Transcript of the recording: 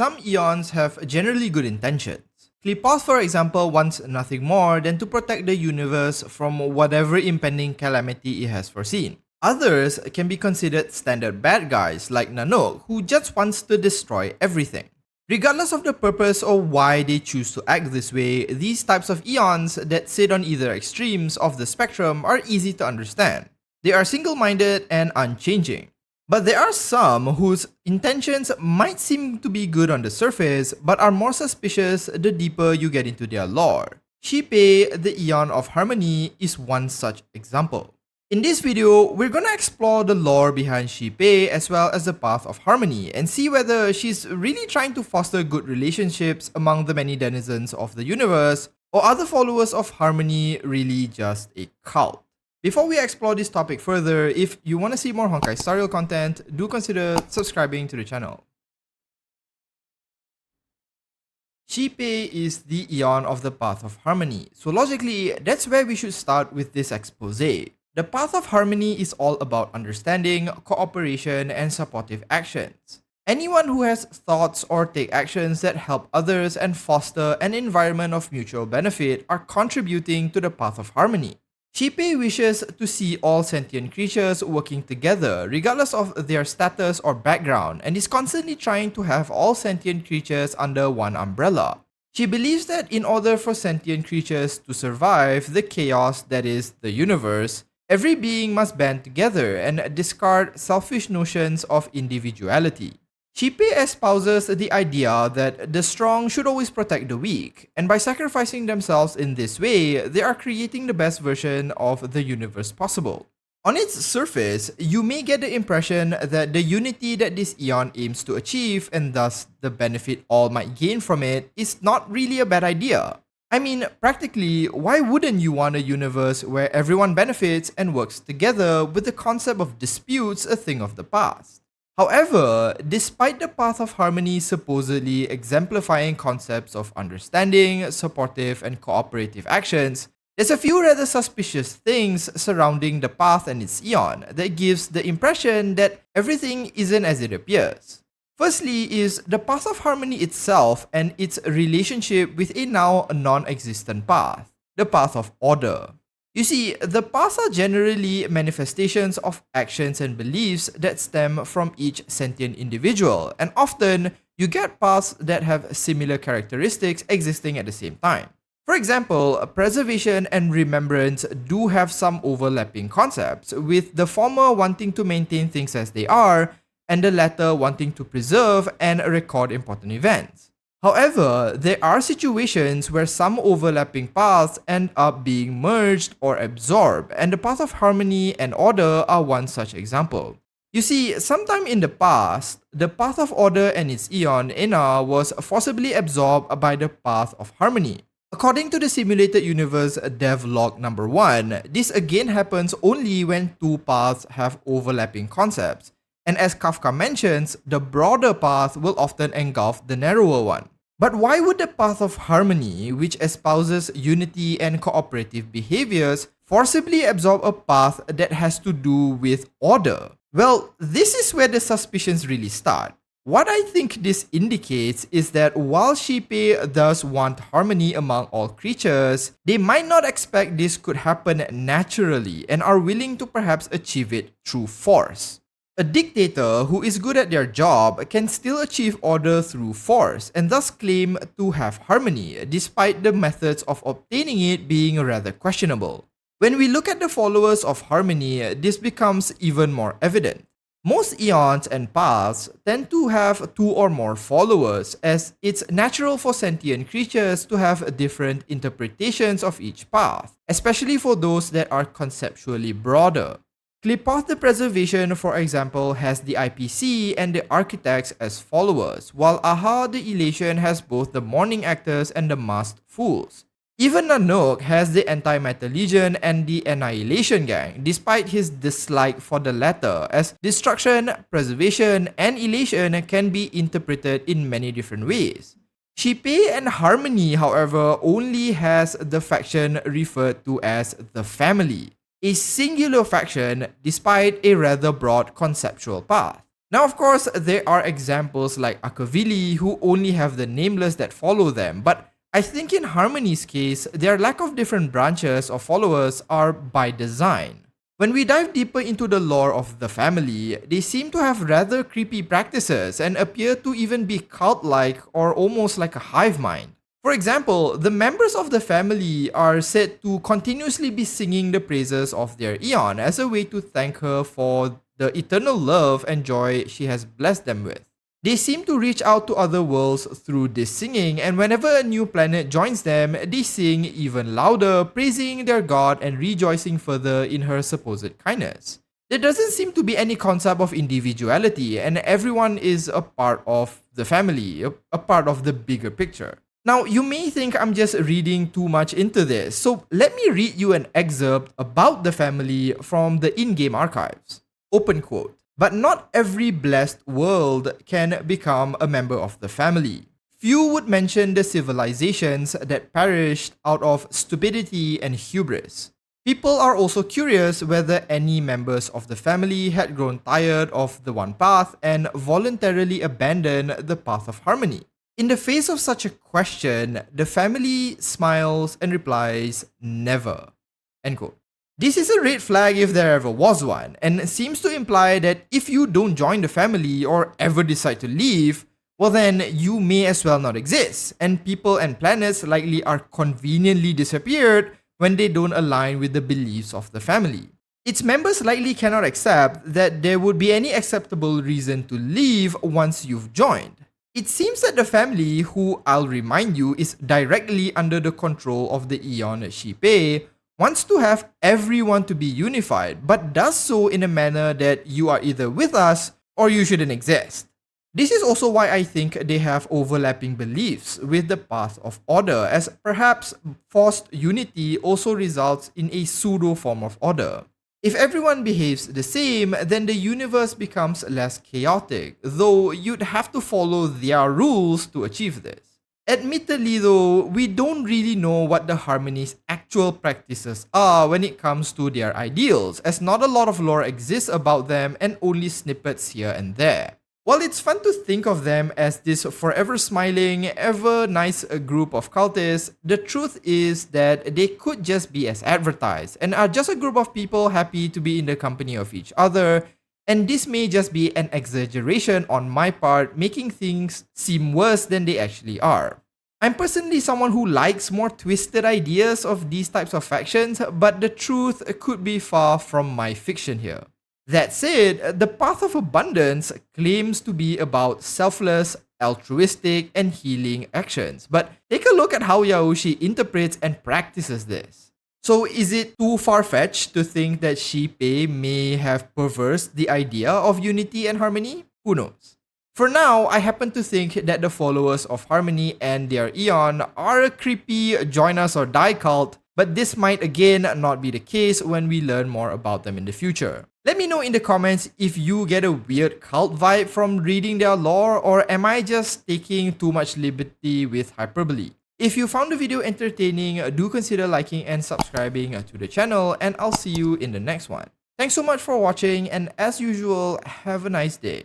some Eons have generally good intentions. Qlipoth, for example, wants nothing more than to protect the universe from whatever impending calamity it has foreseen. Others can be considered standard bad guys like Nanook, who just wants to destroy everything. Regardless of the purpose or why they choose to act this way, these types of Eons that sit on either extremes of the spectrum are easy to understand. They are single-minded and unchanging. But there are some whose intentions might seem to be good on the surface, but are more suspicious the deeper you get into their lore. Xipe, the Eon of Harmony, is one such example. In this video, we're gonna explore the lore behind Xipe as well as the path of harmony and see whether she's really trying to foster good relationships among the many denizens of the universe, or are the followers of harmony really just a cult? Before we explore this topic further, if you want to see more Honkai Star Rail content, do consider subscribing to the channel. Xipe is the Eon of the Path of Harmony, so logically, that's where we should start with this expose. The Path of Harmony is all about understanding, cooperation, and supportive actions. Anyone who has thoughts or take actions that help others and foster an environment of mutual benefit are contributing to the Path of Harmony. Xipe wishes to see all sentient creatures working together regardless of their status or background and is constantly trying to have all sentient creatures under one umbrella. She believes that in order for sentient creatures to survive the chaos that is the universe, every being must band together and discard selfish notions of individuality. Xipe espouses the idea that the strong should always protect the weak, and by sacrificing themselves in this way, they are creating the best version of the universe possible. On its surface, you may get the impression that the unity that this Eon aims to achieve, and thus the benefit all might gain from it, is not really a bad idea. I mean, practically, why wouldn't you want a universe where everyone benefits and works together with the concept of disputes a thing of the past? However, despite the Path of Harmony supposedly exemplifying concepts of understanding, supportive, and cooperative actions, there's a few rather suspicious things surrounding the path and its Eon that gives the impression that everything isn't as it appears. Firstly is the Path of Harmony itself and its relationship with a now non-existent path, the Path of Order. You see, the paths are generally manifestations of actions and beliefs that stem from each sentient individual, and often you get paths that have similar characteristics existing at the same time. For example, preservation and remembrance do have some overlapping concepts, with the former wanting to maintain things as they are, and the latter wanting to preserve and record important events. However, there are situations where some overlapping paths end up being merged or absorbed, and the Path of Harmony and Order are one such example. You see, sometime in the past, the Path of Order and its Eon, Ena, was forcibly absorbed by the Path of Harmony. According to the Simulated Universe Devlog number 1, this again happens only when two paths have overlapping concepts. And as Kafka mentions, the broader path will often engulf the narrower one. But why would the Path of Harmony, which espouses unity and cooperative behaviors, forcibly absorb a path that has to do with order? Well, this is where the suspicions really start. What I think this indicates is that while Xipe does want harmony among all creatures, they might not expect this could happen naturally and are willing to perhaps achieve it through force. A dictator who is good at their job can still achieve order through force and thus claim to have harmony, despite the methods of obtaining it being rather questionable. When we look at the followers of harmony, this becomes even more evident. Most Eons and paths tend to have two or more followers, as it's natural for sentient creatures to have different interpretations of each path, especially for those that are conceptually broader. Qlipoth the Preservation, for example, has the IPC and the Architects as followers, while Aha the Elation has both the Mourning Actors and the Masked Fools. Even Nanook has the Anti-Matter Legion and the Annihilation Gang, despite his dislike for the latter, as destruction, preservation, and elation can be interpreted in many different ways. Xipe and Harmony, however, only has the faction referred to as the Family, a singular faction despite a rather broad conceptual path. Now, of course, there are examples like Akavili who only have the nameless that follow them, but I think in Harmony's case, their lack of different branches or followers are by design. When we dive deeper into the lore of the family, they seem to have rather creepy practices and appear to even be cult-like or almost like a hive mind. For example, the members of the family are said to continuously be singing the praises of their Eon as a way to thank her for the eternal love and joy she has blessed them with. They seem to reach out to other worlds through this singing, and whenever a new planet joins them, they sing even louder, praising their god and rejoicing further in her supposed kindness. There doesn't seem to be any concept of individuality, and everyone is a part of the family, a part of the bigger picture. Now, you may think I'm just reading too much into this, so let me read you an excerpt about the family from the in-game archives. Open quote. But not every blessed world can become a member of the family. Few would mention the civilizations that perished out of stupidity and hubris. People are also curious whether any members of the family had grown tired of the one path and voluntarily abandoned the path of harmony. In the face of such a question, the family smiles and replies, never. End quote. This is a red flag if there ever was one, and seems to imply that if you don't join the family or ever decide to leave, well then you may as well not exist, and people and planets likely are conveniently disappeared when they don't align with the beliefs of the family. Its members likely cannot accept that there would be any acceptable reason to leave once you've joined. It seems that the family, who I'll remind you is directly under the control of the Eon xipe, wants to have everyone to be unified, but does so in a manner that you are either with us or you shouldn't exist. This is also why I think they have overlapping beliefs with the path of order, as perhaps forced unity also results in a pseudo form of order. If everyone behaves the same, then the universe becomes less chaotic, though you'd have to follow their rules to achieve this. Admittedly though, we don't really know what the Harmony's actual practices are when it comes to their ideals, as not a lot of lore exists about them and only snippets here and there. While it's fun to think of them as this forever smiling, ever nice group of cultists, the truth is that they could just be as advertised and are just a group of people happy to be in the company of each other, and this may just be an exaggeration on my part, making things seem worse than they actually are. I'm personally someone who likes more twisted ideas of these types of factions, but the truth could be far from my fiction here. That said, the path of abundance claims to be about selfless, altruistic, and healing actions, but take a look at how Yaoshi interprets and practices this. So is it too far-fetched to think that xipe may have perversed the idea of unity and harmony? Who knows? For now, I happen to think that the followers of Harmony and their Eon are a creepy join us or die cult, but this might again not be the case when we learn more about them in the future. Let me know in the comments if you get a weird cult vibe from reading their lore, or am I just taking too much liberty with hyperbole? If you found the video entertaining, do consider liking and subscribing to the channel, and I'll see you in the next one. Thanks so much for watching, and as usual, have a nice day.